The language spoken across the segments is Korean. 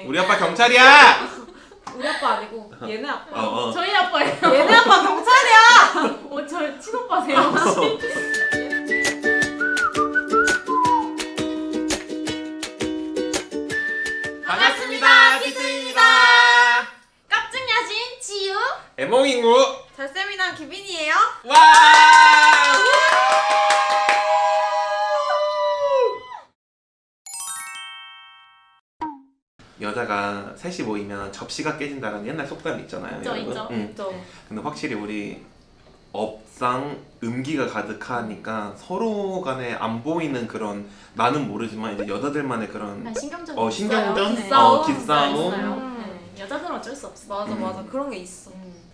우리 아빠 경찰이야! 우리 아빠 아니고 얘네 아빠. 저희 아빠예요. 얘네 아빠 경찰이야! 저 친오빠세요 혹시? 반갑습니다, 키트입니다. 깍증야신 지유. 애몽인구. 잘쌤이랑 기빈이에요. 와! 여자가 셋이 모이면 접시가 깨진다라는 옛날 속담이 있잖아요. 있죠, 여러분. 있죠. 응. 진짜. 근데 확실히 우리 업상 음기가 가득하니까 서로 간에 안 보이는 그런 나는 모르지만 이제 여자들만의 그런 신경전. 신경전? 기싸움. 기싸움. 있어요. 네, 여자들은 어쩔 수 없어. 맞아 맞아 그런 게 있어.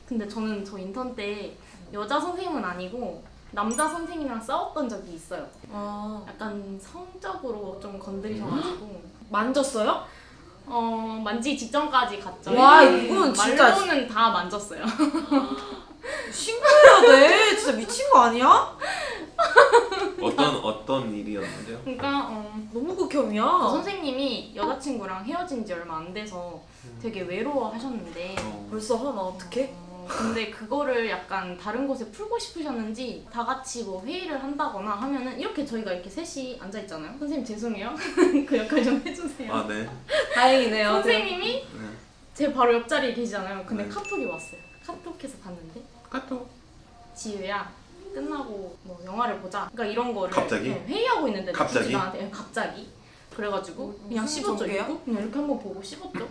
근데 저는 저 인턴 때 여자 선생님은 아니고 남자 선생님이랑 싸웠던 적이 있어요. 약간 성적으로 좀 건드리셔가지고 만졌어요? 만지기 직전까지 갔죠. 와, 이건 진짜- 말로는 다 만졌어요. 신고해야 돼. 진짜 미친 거 아니야? 어떤 일이었는데요? 그러니까 너무 극혐이야. 그 선생님이 여자친구랑 헤어진 지 얼마 안 돼서 되게 외로워하셨는데 벌써 하나 어떡해? 근데 그거를 약간 다른 곳에 풀고 싶으셨는지 다 같이 뭐 회의를 한다거나 하면은 이렇게 저희가 이렇게 셋이 앉아 있잖아요. 선생님 죄송해요. 그 역할 좀 해주세요. 아 네. 다행이네요. 선생님이 네. 제 바로 옆자리에 계시잖아요. 근데 네. 카톡이 왔어요. 카톡해서 봤는데 카톡. 지유야 끝나고 뭐 영화를 보자. 그러니까 이런 거를 갑자기? 네, 회의하고 있는데 갑자기? 진짜 나한테 갑자기 그래가지고 그냥 무슨 씹었죠. 전개야? 이거 그냥 이렇게 한번 보고 씹었죠.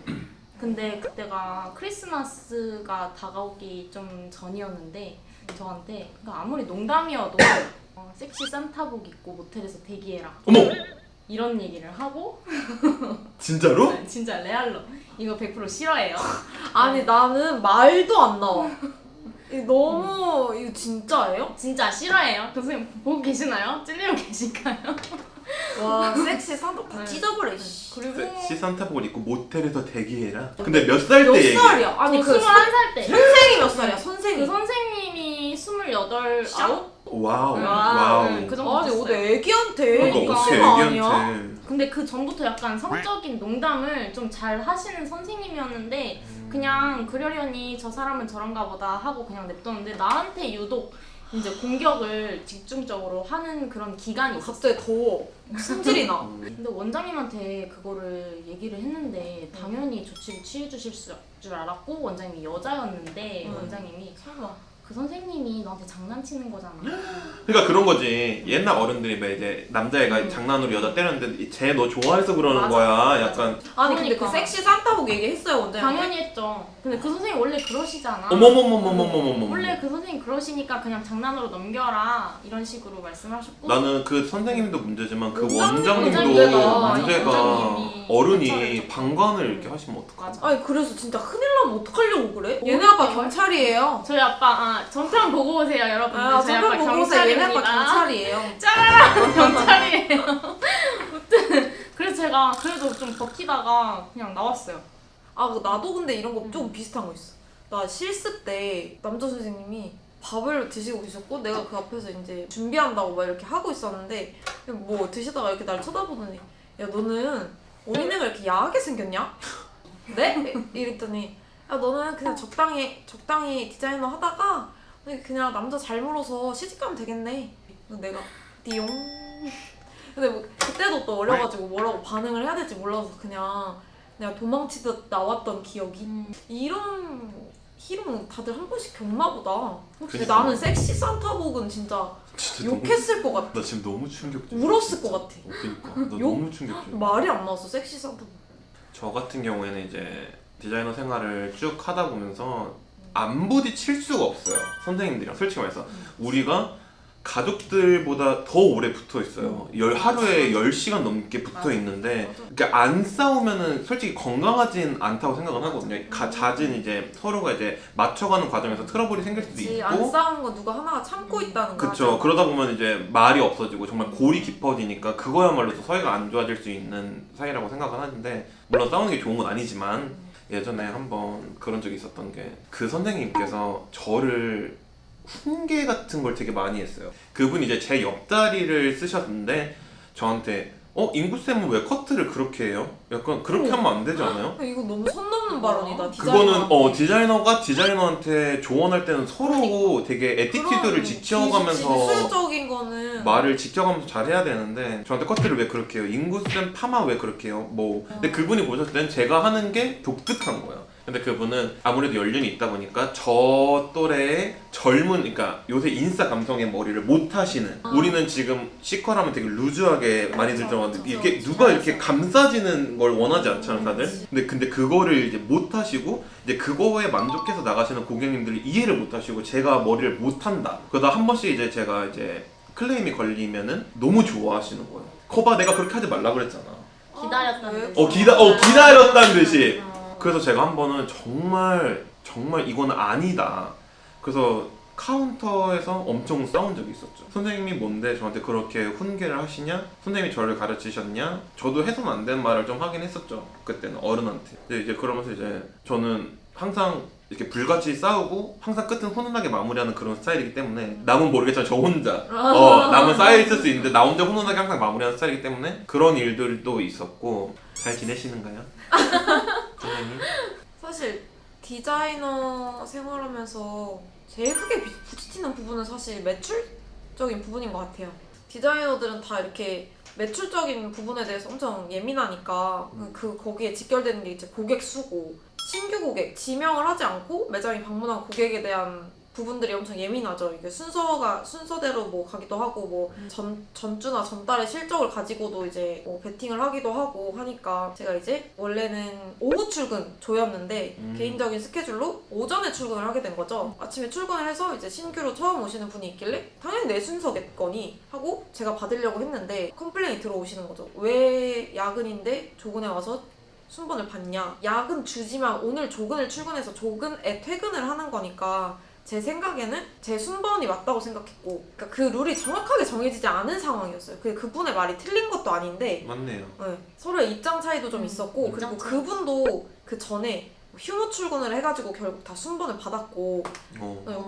근데 그때가 크리스마스가 다가오기 좀 전이었는데 저한테 그러니까 아무리 농담이어도 섹시 산타복 입고 모텔에서 대기해라 어머! 이런 얘기를 하고 진짜로? 진짜 레알로 이거 100% 싫어해요. 아니 나는 말도 안 나와. 이거 너무 이거 진짜예요? 진짜 싫어해요. 교수님 보고 계시나요? 찔리고 계실까요? 와 섹시 산도 다 네. 찢어버려. 씨. 그리고 시산타복을 입고 모텔에서 대기해라. 근데 몇 살 몇 때 얘기? 살이야? 아니 저 그 21살 때 선생이 몇 살이야? 그 선생이. 선생님이 28, 샤? 9? 와우. 네. 와우. 네, 그 정도 아니 됐어요. 어디 애기한테 그러니까 그러니까. 어떻게 미친 거 아니야? 애기한테. 근데 그 전부터 약간 성적인 농담을 좀 잘 하시는 선생님이었는데 그냥 그러려니 저 사람은 저런가 보다 하고 그냥 냅뒀는데 나한테 유독 이제 공격을 집중적으로 하는 그런 기간이 있었어요. 갑자기 더워. 승질이 나. 근데 원장님한테 그거를 얘기를 했는데 당연히 조치를 취해 주실 줄 알았고 원장님이 여자였는데 원장님이 설마. 그 선생님이 너한테 장난치는 거잖아. 그러니까 그런 거지. 옛날 어른들이 막 이제 남자애가 장난으로 여자 때렸는데 쟤 너 좋아해서 그러는 맞아. 거야. 맞아. 약간 아니 근데 그러니까. 그 섹시 산타복 얘기했어요 원장님. 당연히 했죠. 근데 그 선생님 원래 그러시잖아. 어머머머머머머머머. 원래 그 선생님 그러시니까 그냥 장난으로 넘겨라 이런 식으로 말씀하셨고 나는 그 선생님도 문제지만 그 원장님도 원장님도 문제다. 원장님이 어른이 대처를 방관을 이렇게 하시면 어떡하지? 맞아. 아니 그래서 진짜 큰일 나면 어떡하려고 그래? 얘네 아빠 경찰이에요. 저희 아빠 전편 보고 오세요 여러분. 아 저희 정말 보고 오세요. 얘네 아빠 경찰입니다. 경찰이에요. 짜라라 경찰이에요. 아무튼 그래서 제가 그래도 좀 버티다가 그냥 나왔어요. 나도 근데 이런 거 좀 비슷한 거 있어. 나 실습 때 남자 선생님이 밥을 드시고 계셨고 내가 그 앞에서 이제 준비한다고 막 이렇게 하고 있었는데 뭐 드시다가 이렇게 날 쳐다보더니 야 너는 어린애가 이렇게 야하게 생겼냐? 네? 이랬더니 야 너는 그냥 적당히 디자이너 하다가 그냥 남자 잘 물어서 시집가면 되겠네. 그래서 내가 띠용. 근데 뭐 그때도 또 어려가지고 뭐라고 반응을 해야 될지 몰라서 그냥 내가 도망치듯 나왔던 기억이. 이런 희롱 다들 한 번씩 겪나 보다. 근데 그니까. 나는 섹시 산타복은 진짜 진짜 욕했을 것 같아. 나 지금 너무 충격적. 울었을 것 같아. 그러니까 나 욕? 너무 충격적. 말이 안 나왔어 섹시 산타복. 저 같은 경우에는 이제 디자이너 생활을 쭉 하다 보면서 안 부딪힐 수가 없어요. 선생님들이랑 솔직히 말해서 우리가 가족들보다 더 오래 붙어 있어요. 하루에 10시간 넘게 붙어 있는데 그러니까 안 싸우면은 솔직히 건강하진 않다고 생각은 하거든요. 잦은 이제 서로가 이제 맞춰가는 과정에서 트러블이 생길 수도 그치, 안 있고 싸우는 거 누가 하나가 참고 있다는 거. 그쵸. 그러다 보면 이제 말이 없어지고 정말 골이 깊어지니까 그거야말로 또 사이가 안 좋아질 수 있는 사이라고 생각은 하는데 물론 싸우는 게 좋은 건 아니지만 예전에 한번 그런 적이 있었던 게 그 선생님께서 저를 훈계 같은 걸 되게 많이 했어요. 그분이 이제 제 옆자리를 쓰셨는데 저한테 인구쌤은 왜 커트를 그렇게 해요? 약간 그렇게 하면 안 되지 않아요? 이거 너무 선 넘는 발언이다. 그거는 디자이너가 디자이너한테 조언할 때는 서로 되게 에티튜드를 그런 지켜가면서 기술적인 거는 말을 지켜가면서 잘해야 되는데 저한테 커트를 왜 그렇게 해요? 인구쌤 파마 왜 그렇게 해요? 뭐 근데 그분이 보셨을 땐 제가 하는 게 독특한 거예요. 근데 그분은 아무래도 연륜이 있다 보니까 저 또래의 젊은, 그러니까 요새 인싸 감성의 머리를 못 하시는, 우리는 지금 C컬하면 되게 루즈하게 많이들 들어가는데 이게 누가 이렇게 감싸지는 걸 원하지 않잖아요 다들. 근데 그거를 이제 못 하시고 이제 그거에 만족해서 나가시는 고객님들이 이해를 못 하시고 제가 머리를 못 한다. 그러다 한 번씩 이제 제가 이제 클레임이 걸리면은 너무 좋아하시는 거예요. 거봐 내가 그렇게 하지 말라 그랬잖아. 기다렸다는 왜? 듯이. 기다렸다는 듯이. 그래서 제가 한 번은 정말 이거는 아니다. 그래서 카운터에서 엄청 싸운 적이 있었죠. 선생님이 뭔데 저한테 그렇게 훈계를 하시냐? 선생님이 저를 가르치셨냐? 저도 해서는 안 되는 말을 좀 하긴 했었죠. 그때는 어른한테. 근데 이제 그러면서 이제 저는 항상 이렇게 불같이 싸우고 항상 끝은 훈훈하게 마무리하는 그런 스타일이기 때문에 남은 모르겠지만 저 혼자 남은 쌓여있을 수 있는데 나 혼자 훈훈하게 항상 마무리하는 스타일이기 때문에 그런 일들도 있었고. 잘 지내시는가요? 선생님? 사실 디자이너 생활하면서 제일 크게 부딪히는 부분은 사실 매출적인 부분인 것 같아요. 디자이너들은 다 이렇게 매출적인 부분에 대해서 엄청 예민하니까 거기에 직결되는 게 이제 고객 수고, 신규 고객, 지명을 하지 않고 매장에 방문한 고객에 대한 부분들이 엄청 예민하죠. 이게 순서대로 뭐 가기도 하고 뭐 전주나 전달의 실적을 가지고도 이제 뭐 베팅을 하기도 하고 하니까 제가 이제 원래는 오후 출근 조였는데 개인적인 스케줄로 오전에 출근을 하게 된 거죠. 아침에 출근을 해서 이제 신규로 처음 오시는 분이 있길래 당연히 내 순서겠거니 하고 제가 받으려고 했는데 컴플레인이 들어오시는 거죠. 왜 야근인데 조근에 와서 순번을 받냐. 야근 주지만 오늘 조근을 출근해서 조근에 퇴근을 하는 거니까 제 생각에는 제 순번이 맞다고 생각했고, 그러니까 그 룰이 정확하게 정해지지 않은 상황이었어요. 그분의 말이 틀린 것도 아닌데 맞네요. 네, 서로의 입장 차이도 좀 있었고, 그리고 그분도 그 전에 휴무 출근을 해가지고 결국 다 순번을 받았고,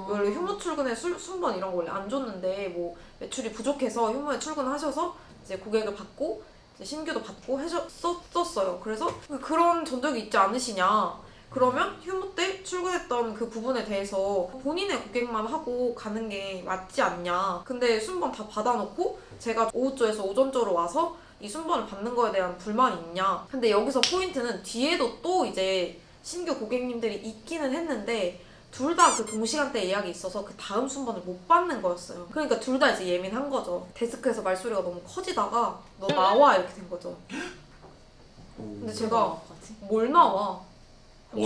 원래 휴무 출근에 순번 이런 거 원래 안 줬는데 뭐 매출이 부족해서 휴무에 출근하셔서 이제 고객을 받고 이제 신규도 받고 하셨었어요. 그래서 그런 전적이 있지 않으시냐. 그러면 휴무 때 출근했던 그 부분에 대해서 본인의 고객만 하고 가는 게 맞지 않냐. 근데 순번 다 받아놓고 제가 오후조에서 오전조로 와서 이 순번을 받는 거에 대한 불만이 있냐. 근데 여기서 포인트는 뒤에도 또 이제 신규 고객님들이 있기는 했는데 둘 다 그 동시간대 예약이 있어서 그 다음 순번을 못 받는 거였어요. 그러니까 둘 다 이제 예민한 거죠. 데스크에서 말소리가 너무 커지다가 너 나와 이렇게 된 거죠. 근데 제가 뭘 나와?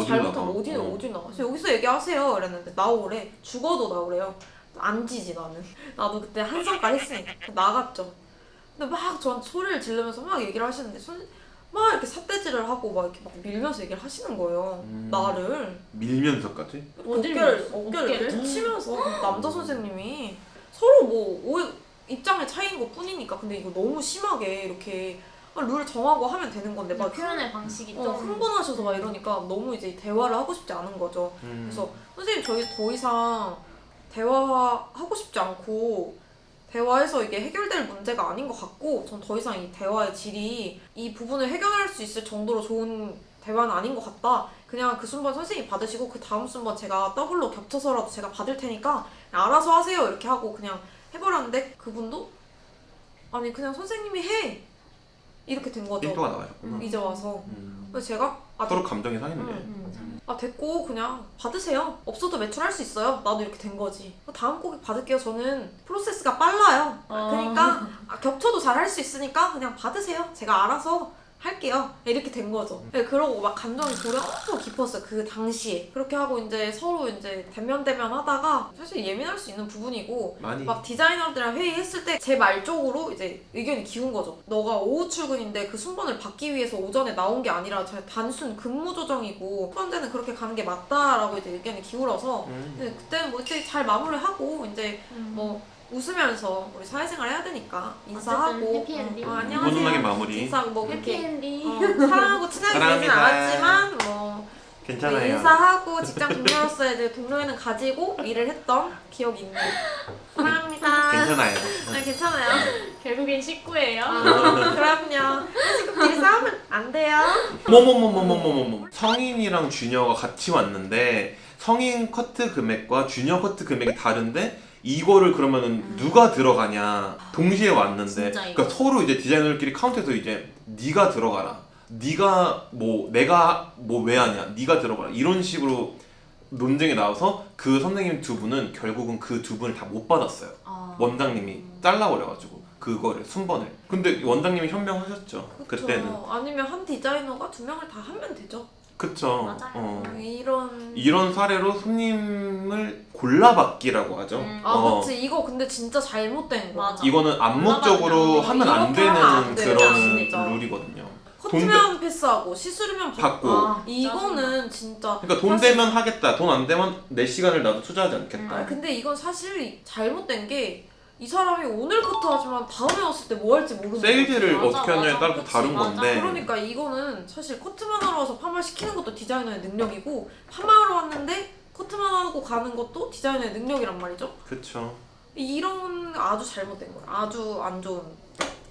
잘못하면 어디 나와? 여기서 얘기하세요 이랬는데 나오래. 죽어도 나오래요. 안 지지 나는. 나도 그때 한 성깔 했으니까 나갔죠. 근데 막 저한테 소리를 지르면서 막 얘기를 하시는데 막 이렇게 삿대질을 하고 막 이렇게 막 밀면서 얘기를 하시는 거예요. 나를 밀면서까지? 어깨를 이렇게 툭 치면서 남자 선생님이 서로 뭐 입장의 차이인 것 뿐이니까. 근데 이거 너무 심하게 이렇게 룰 정하고 하면 되는 건데 막 표현의 방식이 좀 흥분하셔서 막 이러니까 너무 이제 대화를 하고 싶지 않은 거죠. 그래서 선생님 저희 더 이상 대화하고 싶지 않고 대화해서 이게 해결될 문제가 아닌 것 같고 전 더 이상 이 대화의 질이 이 부분을 해결할 수 있을 정도로 좋은 대화는 아닌 것 같다. 그냥 그 순번 선생님이 받으시고 그 다음 순번 제가 더블로 겹쳐서라도 제가 받을 테니까 알아서 하세요 이렇게 하고 그냥 해버렸는데 그분도 아니 그냥 선생님이 해 이렇게 된 거죠. 삔또가 나가셨구나. 이제 와서. 그래서 제가 서로 감정이 상했네. 됐고 그냥 받으세요. 없어도 매출할 수 있어요. 나도 이렇게 된 거지. 다음 고객 받을게요. 저는 프로세스가 빨라요. 그러니까 겹쳐도 잘 할 수 있으니까 그냥 받으세요. 제가 알아서 할게요. 이렇게 된 거죠. 네, 그러고 막 감정이 고려 엄청 깊었어요. 그 당시에. 그렇게 하고 이제 서로 이제 대면 하다가 사실 예민할 수 있는 부분이고 많이. 막 디자이너들이랑 회의했을 때 제 말 쪽으로 이제 의견이 기운 거죠. 너가 오후 출근인데 그 순번을 받기 위해서 오전에 나온 게 아니라 단순 근무 조정이고 순번제는 그렇게 가는 게 맞다라고 이제 의견이 기울어서 근데 그때는 뭐 이제 잘 마무리하고 이제 뭐 웃으면서 우리 사회생활 해야 되니까 인사하고 해피엔딩. 안녕하세요. 훈훈하게 마무리. 인사하고 뭐 그렇게 해피엔딩. 사랑하고 친하게 지내진 사랑합니다. 않았지만 뭐 괜찮아요. 인사하고 직장 동료로서의 이제 동료애는 가지고 일을 했던 기억이 있네요. 사랑합니다. 괜찮아요. 아, 괜찮아요. 결국엔 식구예요. 그럼요. 식구끼리 싸우면 안 돼요. 뭐뭐뭐뭐뭐뭐뭐 성인이랑 주니어가 같이 왔는데 성인 커트 금액과 주니어 커트 금액이 다른데 이거를 그러면은 누가 들어가냐 동시에 왔는데 진짜 이거. 그러니까 서로 이제 디자이너들끼리 카운트해서 이제 네가 들어가라 네가 뭐 내가 뭐 왜 하냐 네가 들어가라 이런 식으로 논쟁이 나와서 그 선생님 두 분은 결국은 그 두 분을 다 못 받았어요. 아. 원장님이 잘라버려가지고 그거를 순번을. 근데 원장님이 현명하셨죠. 그때는. 아니면 한 디자이너가 두 명을 다 하면 되죠. 그쵸. 맞아요. 이런 사례로 손님을 골라받기라고 하죠. 그치. 이거 근데 진짜 잘못된 거. 맞아. 이거는 암묵적으로 하면 안 이렇게 하면 안 되는 돼요, 그런 진짜. 룰이거든요. 커트면 패스하고 시스루면 받고. 받고. 이거는 진짜. 그러니까 돈 사실- 되면 하겠다. 돈 안 되면 내 시간을 나도 투자하지 않겠다. 근데 이건 사실 잘못된 게 이 사람이 오늘 커트하지만 다음에 왔을 때 뭐 할지 모르는 세일즈를 맞아, 어떻게 하냐에 맞아. 따라 또 그치, 다른 맞아. 건데. 그러니까 이거는 사실 커트만 하러 와서 파마를 시키는 것도 디자이너의 능력이고 파마하러 왔는데 커트만 하고 가는 것도 디자이너의 능력이란 말이죠. 그쵸. 이런 아주 잘못된 거예요. 아주 안 좋은.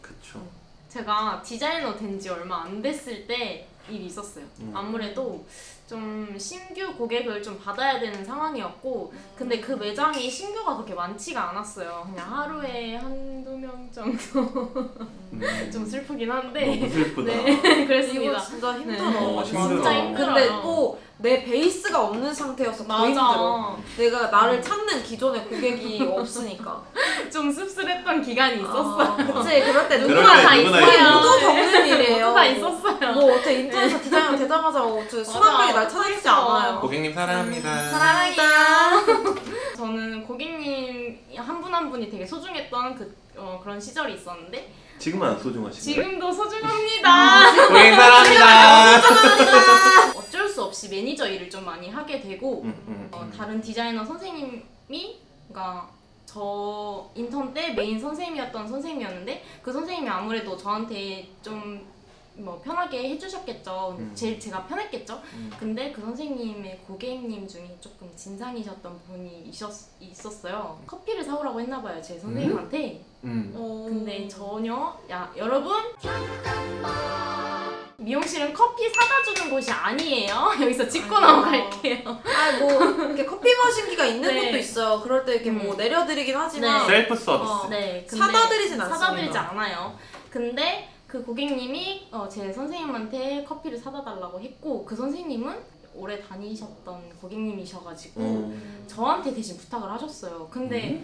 그쵸. 제가 디자이너 된 지 얼마 안 됐을 때 일이 있었어요. 아무래도 좀 신규 고객을 좀 받아야 되는 상황이었고 근데 그 매장이 신규가 그렇게 많지가 않았어요. 그냥 하루에 한두 명 정도. 좀 슬프긴 한데 너무 슬프다. 네 이거 그랬습니다. 진짜 힘들어. 네. 힘들어. 진짜 힘들어요. 근데 또 내 베이스가 없는 상태여서 더 힘들어. 내가 나를 찾는 기존의 고객이 없으니까. 좀 씁쓸했던 기간이 있었어요. 그치. 그럴 때 그럴 누구나 때 다 누구나 있어요. 있어요. 모두 겪는 일이에요. 다 있었어요. 뭐 어떻게 인터넷에서 디자이너 되자마자 수만 명이 날 찾아주지 않아요. 고객님 사랑합니다. 사랑합니다. 저는 고객님 한 분 한 분이 되게 소중했던 그런 시절이 있었는데 지금은 안 소중하신가요? 지금도 소중합니다. 고객님 사랑합니다. 어쩔 수 없이 매니저 일을 좀 많이 하게 되고 다른 디자이너 선생님이 그러니까 저 인턴 때 메인 선생님이었던 선생님이었는데 그 선생님이 아무래도 저한테 좀 뭐 편하게 해주셨겠죠. 제일 제가 편했겠죠. 근데 그 선생님의 고객님 중에 조금 진상이셨던 분이 있었어요. 커피를 사오라고 했나봐요 제 선생님한테. 근데 전혀 여러분 미용실은 커피 사다 주는 곳이 아니에요. 여기서 짚고 넘어갈게요. 이렇게 커피 머신기가 있는 네. 곳도 있어요. 그럴 때 이렇게 뭐 내려드리긴 하지만 셀프 서비스. 네, 근데 사다 드리진 않습니다. 사다 드리지 않아요. 근데 그 고객님이 제 선생님한테 커피를 사다 달라고 했고 그 선생님은 오래 다니셨던 고객님이셔가지고 저한테 대신 부탁을 하셨어요. 근데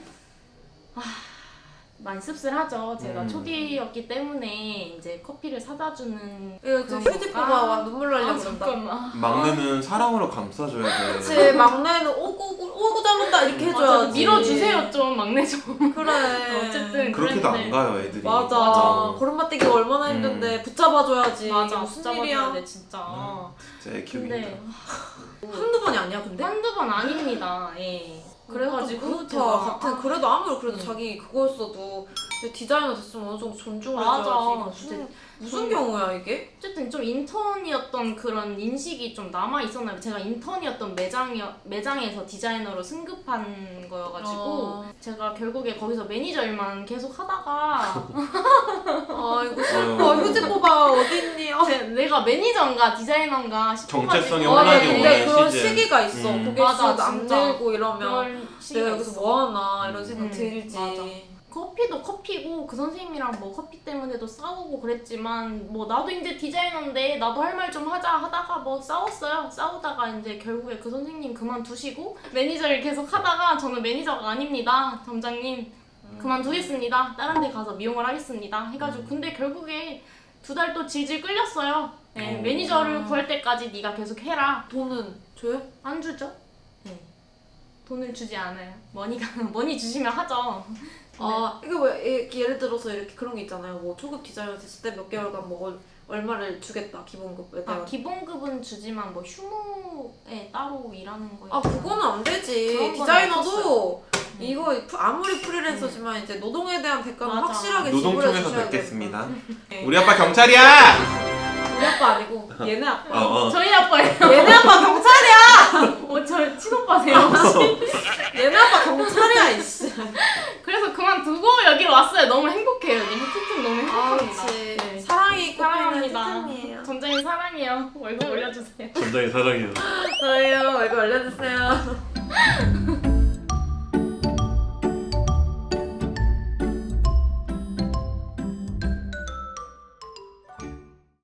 많이 씁쓸하죠. 제가 초디였기 때문에 이제 커피를 사다 주는 이거 그런 휴지 거가- 뽑아 눈물 나려고 그런다. 잠깐만. 막내는 사랑으로 감싸줘야 돼. 그치. 막내는 오고 잘 온다 이렇게 맞아, 해줘야지. 밀어주세요 좀 막내 좀. 그래. 어쨌든 그렇게도 안 그랬는데 가요 애들이. 맞아. 어. 걸음맞대기가 얼마나 힘든데 붙잡아줘야지. 맞아, 무슨 붙잡아줘야 일이야. 돼 진짜. 진짜 애 키우기 근데 힘들어. 한두 번이 아니야 근데? 한두 번 아닙니다. 예. 그래가지고 그렇다. 제가 같은 그래도 아무리 그래도 자기 그거였어도 디자이너 됐으면 어느 정도 존중을 맞아. 해줘야지. 진짜 무슨 경우야 이게? 어쨌든 좀 인턴이었던 그런 인식이 좀 남아 있었나요? 제가 인턴이었던 매장에서 디자이너로 승급한 거여가지고 제가 결국에 거기서 매니저 일만 계속 하다가 아이고 슬퍼. 휴지 뽑아 어딨니? 내가 매니저인가 디자이너인가 정체성이 싶어가지고 혼란이 근데 오는 그런 시즌. 시기가 있어. 고객 맞아, 수도 안 진짜. 늘고 이러면 그런 시기가 내가 여기서 있어. 뭐하나 이런 생각 들지. 맞아. 커피도 커피고 그 선생님이랑 뭐 커피 때문에도 싸우고 그랬지만 뭐 나도 이제 디자이너인데 나도 할 말 좀 하자 하다가 뭐 싸웠어요. 싸우다가 이제 결국에 그 선생님 그만두시고 매니저를 계속 하다가 저는 매니저가 아닙니다. 점장님 그만두겠습니다. 다른 데 가서 미용을 하겠습니다. 해가지고 근데 결국에 2달 또 질질 끌렸어요. 네, 매니저를 구할 때까지 네가 계속 해라. 돈은 줘요? 안 주죠? 네. 돈을 주지 않아요. 머니 주시면 하죠. 이거 뭐 예를 들어서 이렇게 그런 게 있잖아요. 뭐 초급 디자이너 됐을 때 몇 개월간 뭐 얼마를 주겠다 기본급에 대한. 기본급은 주지만 뭐 휴무에 따로 일하는 거에 그거는 안 되지. 그런 건 디자이너도 이거 아무리 프리랜서지만 이제 노동에 대한 대가는 맞아. 확실하게 지불해 노동청에서 주셔야 뵙겠습니다. 돼요. 우리 아빠 경찰이야. 우리 아빠 아니고 얘네 아빠. 저희 아빠예요. 얘네 아빠 경찰이야. 저 친오빠세요 혹시? 얘네 아빠 경찰이야 이씨. 그래서 그만두고 여기로 왔어요. 너무 행복해요. 님 티팀 너무 아 행복합니다. 그치. 네. 사랑이 꽃피는 사랑합니다. 티템이에요. 전장님 사랑해요. 월급 올려주세요. 전장이 사랑해요. 저희요 이거 알려주세요.